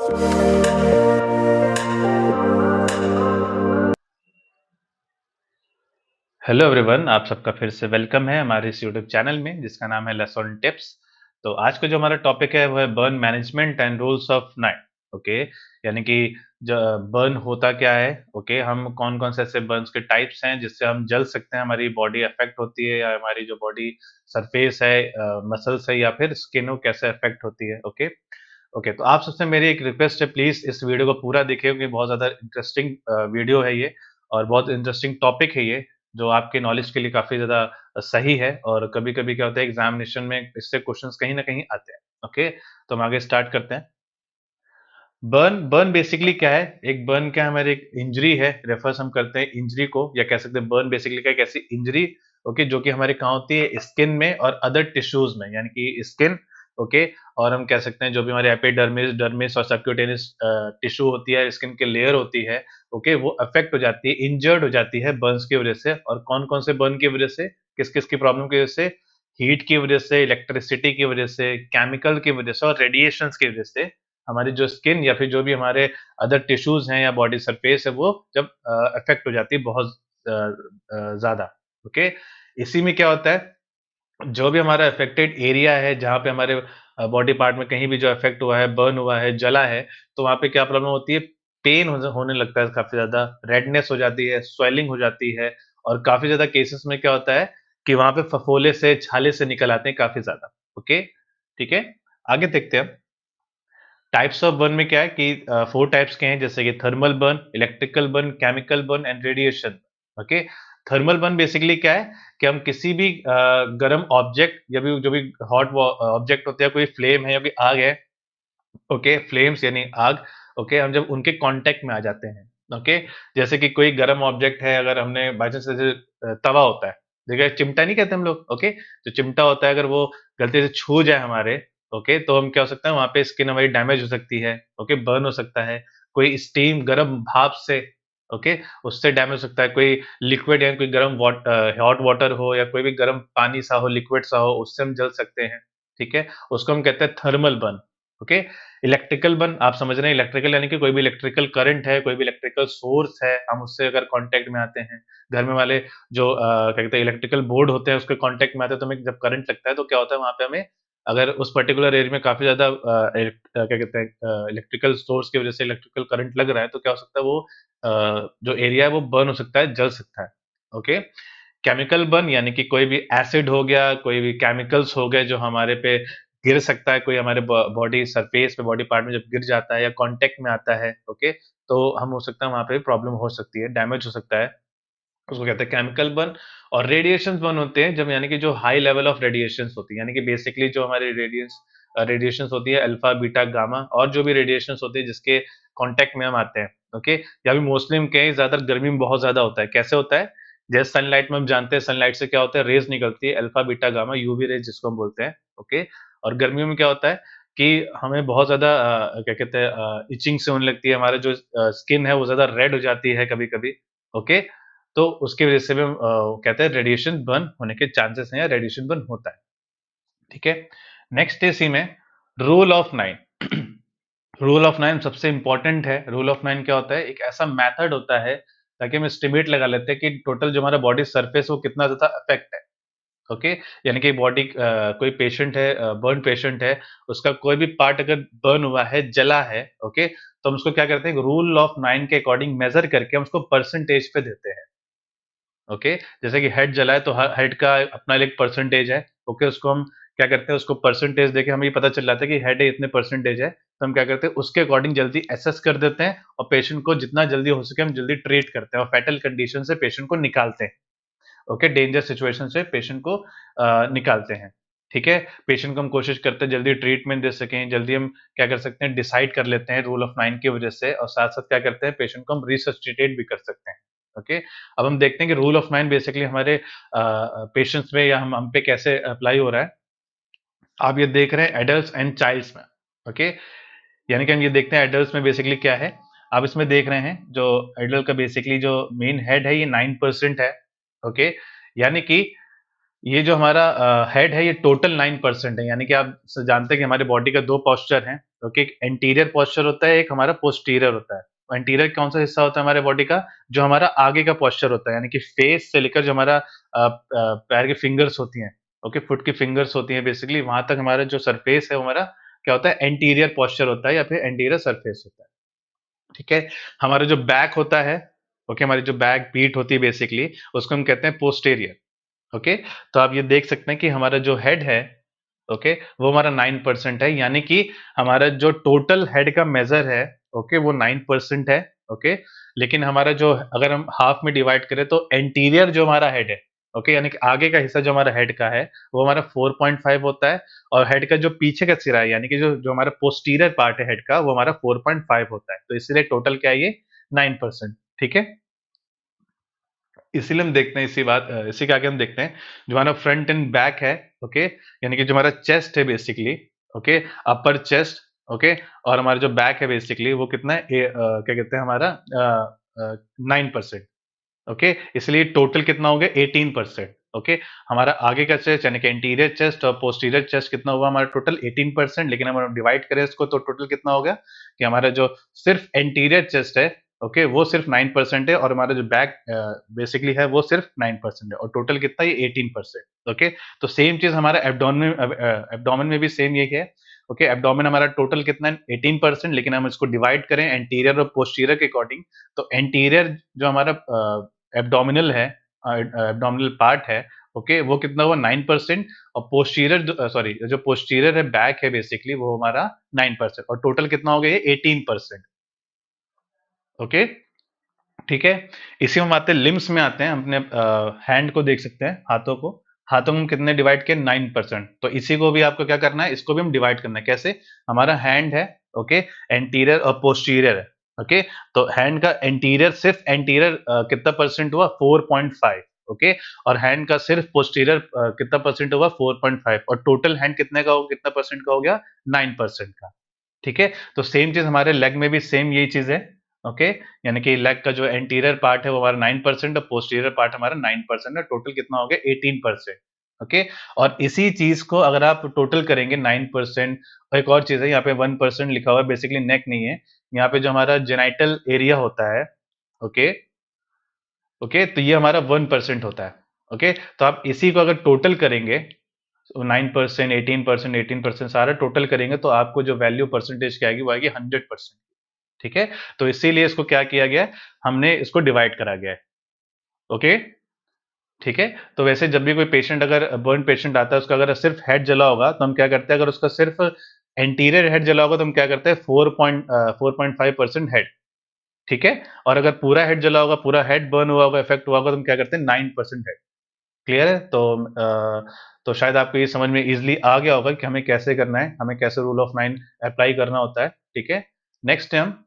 Hello everyone, आप सबका फिर से वेलकम है हमारे इस यूट्यूब चैनल में जिसका नाम है लेसन टिप्स। तो आज का जो हमारा टॉपिक है वो है burn management and rules of night. Okay, यानी कि बर्न होता क्या है। ओके, हम कौन कौन से ऐसे बर्न्स के टाइप्स हैं जिससे हम जल सकते हैं, हमारी बॉडी अफेक्ट होती है या हमारी जो बॉडी सरफेस है, मसल्स है या फिर स्किन हो, कैसे अफेक्ट होती है। ओके ओके, तो आप सबसे मेरी एक रिक्वेस्ट है, प्लीज इस वीडियो को पूरा देखिए क्योंकि बहुत ज्यादा इंटरेस्टिंग वीडियो है ये और बहुत इंटरेस्टिंग टॉपिक है ये, जो आपके नॉलेज के लिए काफी ज्यादा सही है। और कभी कभी क्या होता है एग्जामिनेशन में इससे क्वेश्चंस कहीं ना कहीं आते हैं। ओके, तो हम आगे स्टार्ट करते हैं। बर्न बर्न बेसिकली क्या है? एक बर्न क्या है? हमारी एक इंजरी है, रेफर्स हम करते हैं इंजरी को, या कह सकते हैं बर्न बेसिकली क्या है, एक ऐसी इंजरी ओके जो कि हमारे कहाँ होती है, स्किन में और अदर टिश्यूज में, यानी कि स्किन ओके। और हम कह सकते हैं जो भी हमारे एपिडर्मिस, डर्मिस और सबक्यूटेनियस टिश्यू होती है, स्किन की लेयर होती है ओके, वो अफेक्ट हो जाती है, इंजर्ड हो जाती है बर्न्स की वजह से। और कौन कौन से बर्न की वजह से, किस किस की प्रॉब्लम की वजह से? हीट की वजह से, इलेक्ट्रिसिटी की वजह से, केमिकल की वजह से और रेडिएशन की वजह से हमारी जो स्किन या फिर जो भी हमारे अदर टिश्यूज हैं या बॉडी सरफेस है वो जब अफेक्ट हो जाती है बहुत ज्यादा। ओके, इसी में क्या होता है, जो भी हमारा अफेक्टेड एरिया है जहाँ पे हमारे बॉडी पार्ट में कहीं भी जो अफेक्ट हुआ है, बर्न हुआ है, जला है, तो वहाँ पे क्या प्रॉब्लम होती है? पेन होने लगता है काफी ज्यादा, रेडनेस हो जाती है, स्वेलिंग हो जाती है। और काफी ज्यादा केसेस में क्या होता है कि वहां पे फफोले से, छाले से निकल आते हैं काफी ज्यादा। ओके, ठीक है, आगे देखते हैं। टाइप्स ऑफ बर्न में क्या है कि 4 टाइप्स के हैं, जैसे कि thermal burn, electrical burn, chemical burn and radiation. Okay, thermal burn basically क्या है कि हम किसी भी गर्म ऑब्जेक्ट या भी जो भी हॉट ऑब्जेक्ट होते हैं, कोई फ्लेम है या कोई आग है ओके, फ्लेम्स यानी आग ओके, हम जब उनके कांटेक्ट में आ जाते हैं ओके, जैसे कि कोई गर्म ऑब्जेक्ट है, अगर हमने बाई चांस जैसे तवा होता है, देखिए चिमटा नहीं कहते हम लोग ओके, जो चिमटा होता है अगर वो गलती से छू जाए हमारे ओके, तो हम क्या हो सकता है, वहां पे स्किन हमारी डैमेज हो सकती है ओके, बर्न हो सकता है। कोई स्टीम गर्म भाप से ओके, उससे डैमेज हो सकता है। कोई लिक्विड या कोई गर्म हॉट वाटर हो या कोई भी गर्म पानी सा हो, लिक्विड सा हो, उससे हम जल सकते हैं। ठीक है, उसको हम कहते हैं thermal burn. Okay, electrical burn आप समझ रहे हैं, इलेक्ट्रिकल यानी कि कोई भी इलेक्ट्रिकल करंट है, कोई भी इलेक्ट्रिकल सोर्स है, हम उससे अगर कांटेक्ट में आते हैं, घर में वाले जो क्या कहते हैं इलेक्ट्रिकल बोर्ड होते हैं उसके कांटेक्ट में आते हैं, तो हमें जब करंट लगता है तो क्या होता है वहां पे हमें, अगर उस पर्टिकुलर एरिया में काफी ज्यादा क्या कहते हैं इलेक्ट्रिकल सोर्स की वजह से इलेक्ट्रिकल करंट लग रहा है, तो क्या हो सकता है वो जो एरिया है वो बर्न हो सकता है, जल सकता है। ओके, केमिकल बर्न यानी कि कोई भी एसिड हो गया, कोई भी केमिकल्स हो गए जो हमारे पे गिर सकता है, कोई हमारे बॉडी सरफेस पे, बॉडी पार्ट में जब गिर जाता है या कांटेक्ट में आता है ओके, तो हम हो सकता है वहां पे प्रॉब्लम हो सकती है, डैमेज हो सकता है, उसको कहते हैं केमिकल बर्न। और रेडिएशन बर्न होते हैं जब, यानी कि जो हाई लेवल ऑफ रेडिएशन होती है, यानी कि बेसिकली जो हमारी रेडिएशन होती है अल्फा बीटा गामा, और जो भी रेडिएशन होती है जिसके कांटेक्ट में हम आते हैं ओके, या भी मोस्टली हम कहें ज्यादातर गर्मी में बहुत ज्यादा होता है। कैसे होता है? जैसे सनलाइट में हम जानते हैं, सनलाइट से क्या होता है, रेज निकलती है alpha beta gamma, UV rays जिसको हम बोलते हैं ओके। और गर्मियों में क्या होता है कि हमें बहुत ज्यादा क्या कहते हैं इचिंग से होने लगती है, हमारा जो स्किन है वो ज्यादा रेड हो जाती है कभी कभी ओके, तो उसकी वजह से भी हम कहते हैं रेडिएशन बर्न होने के चांसेस हैं या रेडिएशन बर्न होता है। ठीक है, नेक्स्ट है इसी में rule of nine. Rule of nine सबसे इंपॉर्टेंट है। रूल ऑफ नाइन क्या होता है? एक ऐसा मेथड होता है ताकि हम एस्टिमेट लगा लेते हैं कि टोटल जो हमारा बॉडी सरफेस वो कितना ज्यादा अफेक्ट है ओके। यानी कि बॉडी कोई पेशेंट है, बर्न पेशेंट है, उसका कोई भी पार्ट अगर बर्न हुआ है, जला है ओके, तो हम उसको क्या करते हैं, रूल ऑफ नाइन के अकॉर्डिंग मेजर करके हम उसको परसेंटेज पे देते हैं ओके। जैसे कि हेड जला है तो हेड का अपना एक परसेंटेज है ओके, उसको हम क्या करते हैं, उसको परसेंटेज देके हमें ये पता चल जाता है कि हेड इतने परसेंटेज है, तो हम क्या करते हैं उसके अकॉर्डिंग जल्दी एसेस कर देते हैं और पेशेंट को जितना जल्दी हो सके हम जल्दी ट्रीट करते हैं और फैटल कंडीशन से पेशेंट को निकालते हैं ओके, डेंजर सिचुएशन से पेशेंट को निकालते हैं। ठीक है, पेशेंट को हम कोशिश करते हैं जल्दी ट्रीटमेंट दे सकें, जल्दी हम क्या कर सकते हैं, डिसाइड कर लेते हैं रूल ऑफ नाइन की वजह से, और साथ साथ क्या करते हैं, पेशेंट को हम रिसस्टिटेट भी कर सकते हैं ओके। अब हम देखते हैं कि रूल ऑफ नाइन बेसिकली हमारे पेशेंट्स में या हम पे कैसे अप्लाई हो रहा है। आप ये देख रहे हैं एडल्ट एंड चाइल्ड्स में ओके, यानी कि हम ये देखते हैं एडल्ट में बेसिकली क्या है। आप इसमें देख रहे हैं जो एडल्ट का बेसिकली जो मेन हेड है ये 9% है ओके, यानी कि ये जो हमारा हेड है ये टोटल 9% है, यानी कि आप जानते हैं कि हमारे बॉडी का दो पोस्चर हैं ओके, एक एंटीरियर पोस्चर होता है, एक हमारा पोस्टीरियर होता है। एंटीरियर कौन सा हिस्सा होता है हमारे बॉडी का, जो हमारा आगे का पोस्चर होता है, यानी कि फेस से लेकर जो हमारा पैर की फिंगर्स होती हैं, ओके, फुट की फिंगर्स होती हैं, बेसिकली वहां तक हमारा जो सरफेस है हमारा क्या होता है, एंटीरियर पोस्चर होता है या फिर एंटीरियर सरफेस होता है। ठीक है, हमारा जो बैक होता है, ओके, हमारी जो बैक पीठ होती है बेसिकली, उसको हम कहते हैं पोस्टेरियर। ओके, तो आप ये देख सकते हैं कि हमारा जो हेड है, ओके, वो हमारा 9% है, यानी कि हमारा जो टोटल हेड का मेजर है, ओके, वो 9% है। ओके, लेकिन हमारा जो, अगर हम हाफ में डिवाइड करें तो एंटीरियर जो हमारा हेड है, ओके, यानी कि आगे का हिस्सा जो हमारा हेड का है, वो हमारा 4.5 होता है, और हेड का जो पीछे का सिरा है, यानी कि जो जो हमारा पोस्टीरियर पार्ट है हेड का, वो हमारा 4.5 होता है। तो इसलिए टोटल क्या है ये, 9%। ठीक है, इसीलिए हम देखते हैं, इसी के आगे हम देखते हैं जो हमारा फ्रंट एंड बैक है, ओके, यानी कि जो हमारा चेस्ट है बेसिकली, ओके, अपर चेस्ट, ओके, और हमारा जो बैक है बेसिकली वो कितना है, क्या कहते हैं हमारा 9%। ओके, इसलिए टोटल कितना हो गया, 18%। ओके, हमारा आगे का चेस्ट यानी कि इंटीरियर चेस्ट और पोस्टीरियर चेस्ट कितना हुआ हमारा, टोटल 18%। लेकिन हम डिवाइड करें इसको तो टोटल कितना हो गया कि हमारा जो सिर्फ इंटीरियर चेस्ट है, ओके, वो सिर्फ 9% है, और हमारा जो बैक बेसिकली है वो सिर्फ 9% है, और टोटल कितना, ये 18%। ओके, तो सेम चीज हमारा एब्डोमेन, एब्डोमेन में भी सेम यही है। ओके, एब्डोमेन हमारा टोटल कितना है, 18%, लेकिन हम इसको डिवाइड करें एंटीरियर और पोस्टीरियर के अकॉर्डिंग, तो एंटीरियर जो हमारा एब्डोमिनल है, एब्डोमिनल पार्ट है, ओके, वो कितना हुआ, 9%, और पोस्टीरियर, सॉरी, जो पोस्टीरियर है, बैक है बेसिकली, वो हमारा 9%, और टोटल कितना हो गया, ये 18%। ओके, ठीक है, इसी में हम आते हैं लिम्स में, आते हैं अपने हैंड को देख सकते हैं, हाथों को। हाथों को हम कितने डिवाइड किए, 9%। तो इसी को भी आपको क्या करना है, इसको भी हम डिवाइड करना है, कैसे, हमारा हैंड है, ओके, एंटीरियर और पोस्टीरियर है। ओके, तो हैंड का एंटीरियर, सिर्फ एंटीरियर कितना परसेंट हुआ, 4.5। ओके, और हैंड का सिर्फ पोस्टीरियर कितना परसेंट हुआ, 4.5, और टोटल हैंड कितने का हो, कितना परसेंट का हो गया, 9% का। ठीक है, तो सेम चीज हमारे लेग में भी सेम यही चीज है। ओके, यानी कि लेग का जो एंटीरियर पार्ट है वो हमारा 9%, और पोस्टीरियर पार्ट हमारा 9% है, टोटल कितना हो गया, 18%। ओके, और इसी चीज को अगर आप टोटल करेंगे 9%, और एक और चीज है यहाँ पे 1% लिखा हुआ है, बेसिकली नेक नहीं है, यहाँ पे जो हमारा जेनाइटल एरिया होता है, ओके, ओके, तो ये हमारा 1% होता है। ओके, तो आप इसी को अगर टोटल करेंगे, 9%, 18%, 18% सारा टोटल करेंगे, तो आपको जो वैल्यू परसेंटेज की आएगी वो आएगी 100%। ठीक है, तो इसीलिए इसको क्या किया गया है, हमने इसको डिवाइड करा गया है। ओके, ठीक है, तो वैसे जब भी कोई पेशेंट, अगर बर्न पेशेंट आता है, उसका अगर सिर्फ हेड जला होगा तो हम क्या करते हैं, अगर उसका सिर्फ एंटीरियर हेड जला होगा तो हम क्या करते हैं, 4.5% हेड। ठीक है, और अगर पूरा हेड जला होगा, पूरा हेड बर्न हुआ होगा, इफेक्ट हुआ होगा, तो हम क्या करते हैं, 9% हेड। क्लियर है, तो शायद आपको ये समझ में इजिली आ गया होगा कि हमें कैसे करना है, हमें कैसे रूल ऑफ 9 अप्लाई करना होता है। ठीक है, नेक्स्ट है हम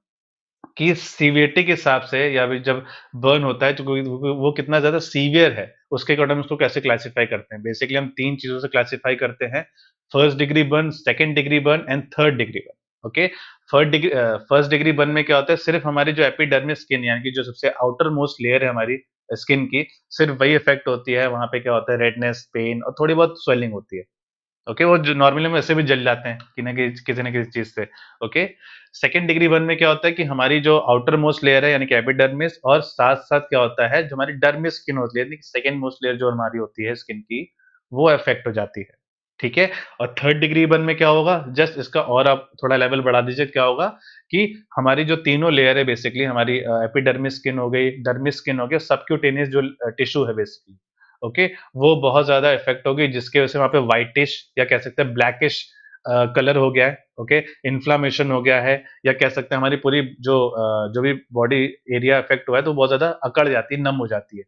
कि सीवियरिटी के हिसाब से, या फिर जब बर्न होता है तो वो कितना ज्यादा सीवियर है, उसके अकॉर्डिंग हम उसको कैसे क्लासिफाई करते हैं। बेसिकली हम तीन चीजों से क्लासिफाई करते हैं, first degree burn, second degree burn and third degree burn. Okay, first degree burn में क्या होता है, सिर्फ हमारी जो एपिडर्मिस स्किन, यानी कि जो सबसे आउटर मोस्ट लेयर है हमारी स्किन की, सिर्फ वही इफेक्ट होती है। वहां पे क्या होता है, रेडनेस, पेन और थोड़ी बहुत स्वेलिंग होती है। ओके, वो जो नॉर्मली में ऐसे भी जल जाते हैं कि किसी न किसी चीज से। ओके, सेकंड डिग्री बर्न में क्या होता है कि हमारी जो आउटर मोस्ट लेयर है, यानी कि एपिडर्मिस, और साथ साथ क्या होता है, जो हमारी डर्मिस स्किन होती है, यानी कि सेकंड मोस्ट लेयर जो हमारी होती है स्किन की, वो अफेक्ट हो जाती है। ठीक है, और थर्ड डिग्री बर्न में क्या होगा, जस्ट इसका और आप थोड़ा लेवल बढ़ा दीजिए, क्या होगा कि हमारी जो तीनों लेयर है, बेसिकली हमारी एपिडर्मिस स्किन हो गई, डर्मिस स्किन हो गया, सबक्यूटेनियस जो टिश्यू है बेसिकली, ओके, वो बहुत ज्यादा इफेक्ट होगी, जिसके वजह से वहां पे व्हाइटिश या कह सकते हैं ब्लैकिश कलर हो गया है। ओके, इन्फ्लामेशन हो गया है, या कह सकते हैं हमारी पूरी जो भी बॉडी एरिया इफेक्ट हुआ है तो बहुत ज्यादा अकड़ जाती है, नम हो जाती है।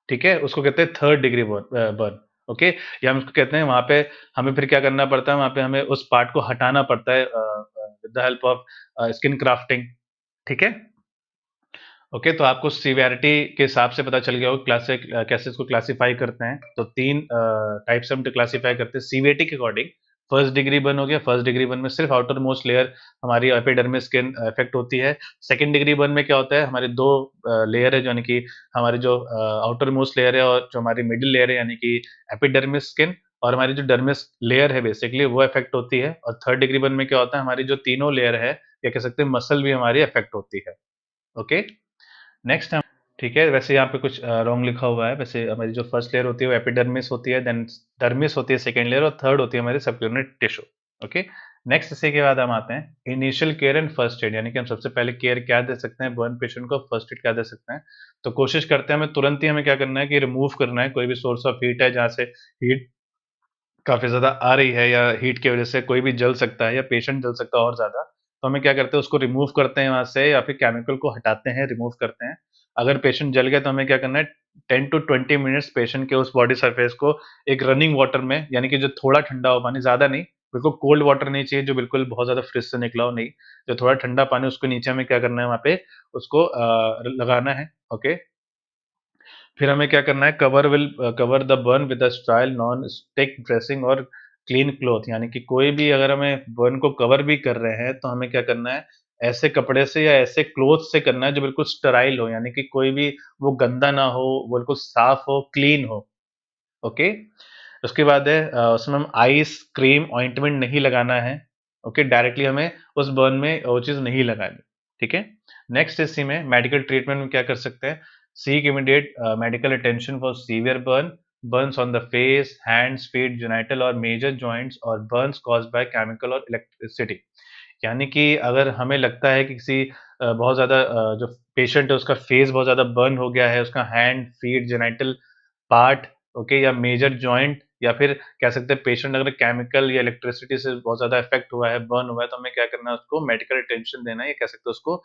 ठीक है, उसको कहते हैं थर्ड डिग्री बर्न। ओके, या हम उसको कहते हैं, वहां पे हमें फिर क्या करना पड़ता है, वहां पे हमें उस पार्ट को हटाना पड़ता है with the help of skin crafting. ठीक है, ओके, तो आपको सीवियरिटी के हिसाब से पता चल गया होगा कैसे इसको क्लासिफाई करते हैं। तो तीन टाइप से हम क्लासिफाई करते हैं सीवियरिटी के अकॉर्डिंग। फर्स्ट डिग्री बर्न हो गया, फर्स्ट डिग्री बर्न में सिर्फ आउटर मोस्ट लेयर हमारी एपिडर्मिस स्किन इफेक्ट होती है। सेकंड डिग्री बर्न में क्या होता है, हमारे दो लेयर है, यानी कि हमारी जो आउटर मोस्ट लेयर है और जो हमारी मिडिल लेयर है, यानी कि एपिडर्मिस स्किन, और हमारी जो डर्मिस लेयर है बेसिकली वो अफेक्ट होती है, और थर्ड डिग्री बर्न में क्या होता है, हमारी जो तीनों लेयर है या कह सकते हैं मसल भी हमारी अफेक्ट होती है। ओके, नेक्स्ट हम, ठीक है, वैसे यहाँ पे कुछ रॉन्ग लिखा हुआ है। वैसे हमारी जो फर्स्ट लेयर होती है वो एपिडर्मिस होती है, देन डर्मिस होती है सेकेंड लेयर, और थर्ड होती है हमारी सबक्यूटेनियस टिश्यू। ओके, नेक्स्ट इसी के बाद हम आते हैं initial care and first aid, यानी कि हम सबसे पहले केयर क्या दे सकते हैं बर्न पेशेंट को, फर्स्ट एड क्या दे सकते हैं। तो कोशिश करते हैं हमें तुरंत ही हमें क्या करना है कि रिमूव करना है कोई भी सोर्स ऑफ हीट है जहाँ से हीट काफ़ी ज़्यादा आ रही है, या हीट की वज़ह से कोई भी जल सकता है या पेशेंट जल सकता है और ज़्यादा। तो हमें क्या करते हैं, उसको रिमूव करते हैं वहाँ से, या फिर केमिकल को हटाते हैं, रिमूव करते हैं। अगर पेशेंट जल गया तो हमें क्या करना है, 10 टू 20 मिनट्स पेशेंट के उस बॉडी सरफेस को एक रनिंग वाटर में, यानी कि जो थोड़ा ठंडा हो पानी, ज़्यादा नहीं, बिल्कुल कोल्ड वाटर नहीं चाहिए जो बिल्कुल बहुत ज़्यादा फ्रिज से निकला हो, नहीं। जो थोड़ा ठंडा पानी उसको नीचे हमें क्या करना है वहाँ पे उसको लगाना है। ओके, फिर हमें क्या करना है, cover the burn with a style non stick dressing और क्लीन क्लॉथ, यानी कि कोई भी अगर हमें बर्न को कवर भी कर रहे हैं तो हमें क्या करना है, ऐसे कपड़े से या ऐसे क्लॉथ से करना है जो बिल्कुल स्टराइल हो, यानी कि कोई भी वो गंदा ना हो, वो बिल्कुल साफ हो, क्लीन हो। ओके, उसके बाद है उसमें हम आइस क्रीम ऑइंटमेंट नहीं लगाना है। ओके, डायरेक्टली हमें उस बर्न में वो चीज़ नहीं लगानी। ठीक है, नेक्स्ट इसी में मेडिकल ट्रीटमेंट में क्या कर सकते हैं, seek immediate medical attention for severe Burns on the face, hands, feet, genital और मेजर जॉइंट्स, और बर्न्स कॉज्ड बाय केमिकल और इलेक्ट्रिसिटी। यानी कि अगर हमें लगता है कि किसी बहुत ज़्यादा जो पेशेंट है उसका फेस बहुत ज़्यादा बर्न हो गया है, उसका hand, feet, genital part, okay, या मेजर जॉइंट, या फिर कह सकते हैं पेशेंट अगर केमिकल या इलेक्ट्रिसिटी से बहुत ज़्यादा इफ़ेक्ट हुआ है, बर्न हुआ है, तो हमें क्या करना है, उसको मेडिकल अटेंशन देना है, या कह सकते हैं उसको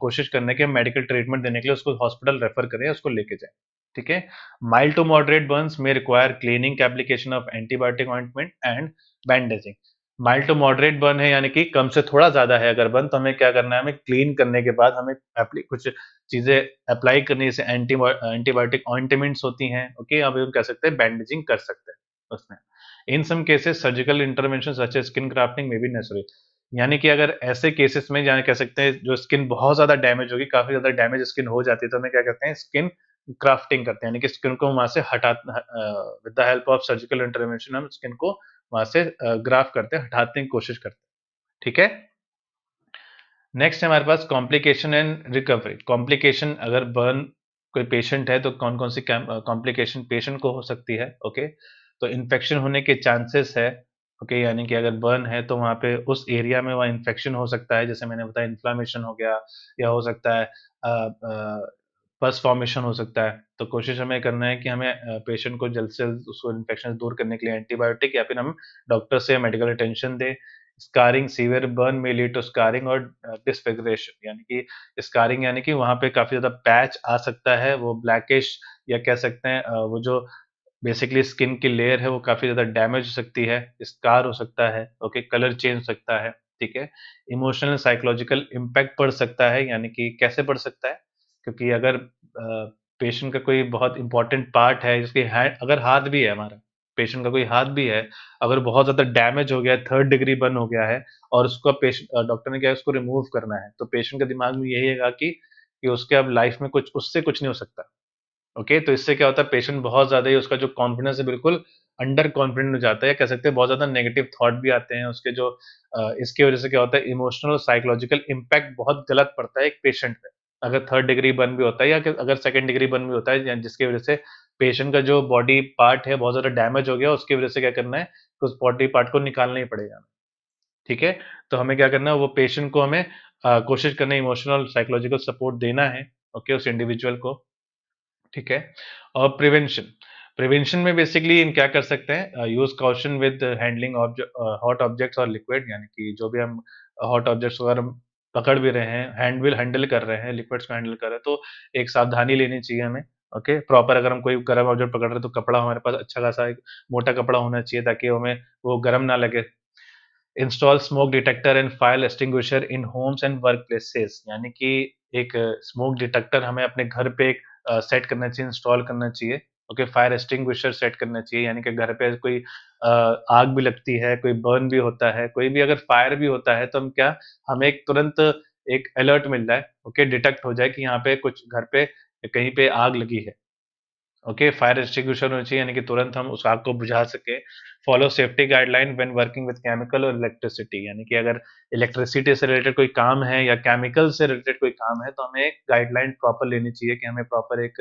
कोशिश करना है कि हम मेडिकल ट्रीटमेंट देने के लिए उसको हॉस्पिटल रेफर करें, उसको लेके जाएँ। ठीक है? माइल्ड टू मॉडरेट बर्न्स में require cleaning, application of antibiotic ointment and bandaging. Mild to moderate burn है, यानी कि कम से थोड़ा ज़्यादा है अगर बर्न, तो हमें क्या करना है, हमें क्लीन करने के बाद हमें कुछ चीज़ें अप्लाई करनी है, जैसे एंटीबायोटिक ऑइंटमेंट्स होती हैं, ओके, अब हम कह सकते हैं बैंडेजिंग कर सकते हैं उसमें। In some cases surgical intervention such as skin grafting may be necessary, यानी कि अगर ऐसे केसेस में जहाँ कह सकते हैं जो स्किन बहुत ज़्यादा डैमेज होगी, काफ़ी ज़्यादा डैमेज स्किन हो जाती है, तो हमें क्या कहते हैं, स्किन ग्राफ्टिंग करते हैं, यानी कि स्किन को वहाँ से with the help of surgical intervention हम स्किन को वहाँ से ग्राफ्ट करते हैं, हटाने की कोशिश करते हैं। ठीक है? नेक्स्ट है हमारे पास कॉम्प्लिकेशन एंड रिकवरी। कॉम्प्लिकेशन, अगर बर्न कोई पेशेंट है तो कौन-कौन सी कॉम्प्लिकेशन पेशेंट को हो सकती है, ओके? तो इन्फेक्शन होने के चांसेस है, ओके? यानी कि अगर बर्न है तो वहाँ पे उस एरिया में वहाँ इन्फेक्शन हो सकता है, जैसे मैंने बताया इन्फ्लेमेशन हो गया, या हो सकता है पस फॉर्मेशन हो सकता है। तो कोशिश हमें करना है कि हमें पेशेंट को जल्द से जल्द उसको इन्फेक्शन दूर करने के लिए एंटीबायोटिक, या फिर हम डॉक्टर से मेडिकल अटेंशन दें। स्कारिंग, सीवियर बर्न में लीड टू स्कारिंग और डिसफिगरेशन, यानी कि स्कारिंग यानी कि वहाँ पे काफ़ी ज़्यादा पैच आ सकता है, वो ब्लैकिश, या कह सकते हैं वो जो बेसिकली स्किन की लेयर है वो काफ़ी ज़्यादा डैमेज हो सकती है, स्कार हो सकता है, ओके, कलर चेंज हो सकता है, ठीक है? इमोशनल साइकोलॉजिकल इम्पैक्ट पड़ सकता है, यानी कि कैसे पड़ सकता है? क्योंकि अगर पेशेंट का कोई बहुत इम्पोर्टेंट पार्ट है, जिसके हैंड, अगर हाथ भी है हमारा, पेशेंट का कोई हाथ भी है, अगर बहुत ज़्यादा डैमेज हो गया है, थर्ड डिग्री बर्न हो गया है, और उसको डॉक्टर ने क्या है, उसको रिमूव करना है, तो पेशेंट के दिमाग में यही है कि उसके अब लाइफ में कुछ, उससे कुछ नहीं हो सकता। ओके, तो इससे क्या होता है, पेशेंट बहुत ज़्यादा ही उसका जो कॉन्फिडेंस है बिल्कुल अंडर कॉन्फिडेंट हो जाता है, कह सकते हैं बहुत ज़्यादा नेगेटिव थॉट भी आते हैं उसके, जो इसकी वजह से क्या होता है, इमोशनल और साइकोलॉजिकल इम्पैक्ट बहुत गलत पड़ता है एक पेशेंट पे। अगर थर्ड डिग्री बर्न भी होता है, या अगर सेकंड डिग्री बर्न भी होता है, जिसकी वजह से पेशेंट का जो बॉडी पार्ट है बहुत ज़्यादा डैमेज हो गया, उसकी वजह से क्या करना है, उस बॉडी पार्ट को निकालना ही पड़ेगा। ठीक है? तो हमें क्या करना है, वो पेशेंट को हमें कोशिश करना है, इमोशनल साइकोलॉजिकल सपोर्ट देना है, ओके, उस इंडिविजुअल को। ठीक है? और प्रिवेंशन, प्रिवेंशन में बेसिकली हम क्या कर सकते हैं, use caution with handling hot objects और लिक्विड, यानी कि जो भी हम हॉट ऑब्जेक्ट्स अगर हम पकड़ भी रहे हैं, हैंडल कर रहे हैं, लिक्विड्स को हैंडल कर रहे हैं, तो एक सावधानी लेनी चाहिए हमें, ओके? प्रॉपर अगर हम कोई गर्म ऑब्जेक्ट पकड़ रहे हैं, तो कपड़ा हमारे पास अच्छा खासा एक मोटा कपड़ा होना चाहिए, ताकि हमें वो गर्म ना लगे। Install smoke detector and fire extinguisher in homes and work places, यानी कि एक स्मोक डिटेक्टर हमें अपने घर पे एक सेट करना चाहिए, इंस्टॉल करना चाहिए। ओके, फायर एक्सटिंग्विशर सेट करना चाहिए, यानी कि घर पे कोई आग भी लगती है, कोई बर्न भी होता है, कोई भी अगर फायर भी होता है, तो हम क्या, हमें एक तुरंत एक अलर्ट मिल जाए, ओके, डिटेक्ट हो जाए कि यहाँ पे कुछ घर पे कहीं पे आग लगी है। ओके, फायर एक्सटिंग्विशर होनी चाहिए, यानी कि तुरंत हम उस आग को बुझा सके। Follow safety guideline when working with chemical और इलेक्ट्रिसिटी, यानी कि अगर इलेक्ट्रिसिटी से रिलेटेड कोई काम है या केमिकल से रिलेटेड कोई काम है, तो हमें एक गाइडलाइन प्रॉपर लेनी चाहिए कि हमें प्रॉपर एक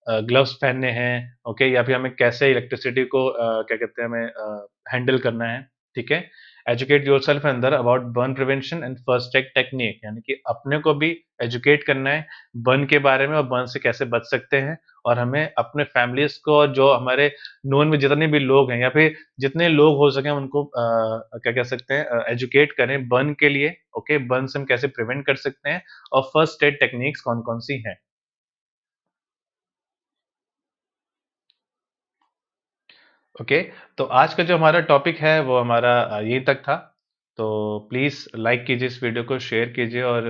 ग्लव्स पहनने हैं, ओके, या फिर हमें कैसे इलेक्ट्रिसिटी को क्या कहते हैं, हमें हैंडल करना है, ठीक है। एजुकेट योरसेल्फ अंदर about burn prevention and first aid technique, यानी कि अपने को भी एजुकेट करना है बर्न के बारे में और बर्न से कैसे बच सकते हैं, और हमें अपने फैमिलीज को, जो हमारे नोन में जितने भी लोग हैं या फिर जितने लोग हो सके उनको क्या कह सकते हैं, एजुकेट करें बर्न के लिए, ओके, बर्न से हम कैसे प्रिवेंट कर सकते हैं और फर्स्ट एड टेक्निक्स कौन कौन सी हैं। ओके, तो आज का जो हमारा टॉपिक है वो हमारा यहीं तक था। तो प्लीज़ लाइक कीजिए इस वीडियो को, शेयर कीजिए और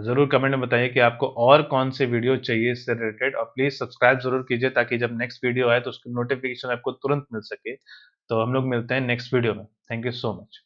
ज़रूर कमेंट में बताइए कि आपको और कौन से वीडियो चाहिए इससे रिलेटेड, और प्लीज़ सब्सक्राइब ज़रूर कीजिए ताकि जब नेक्स्ट वीडियो आए तो उसकी नोटिफिकेशन आपको तुरंत मिल सके। तो हम लोग मिलते हैं नेक्स्ट वीडियो में। Thank you so much.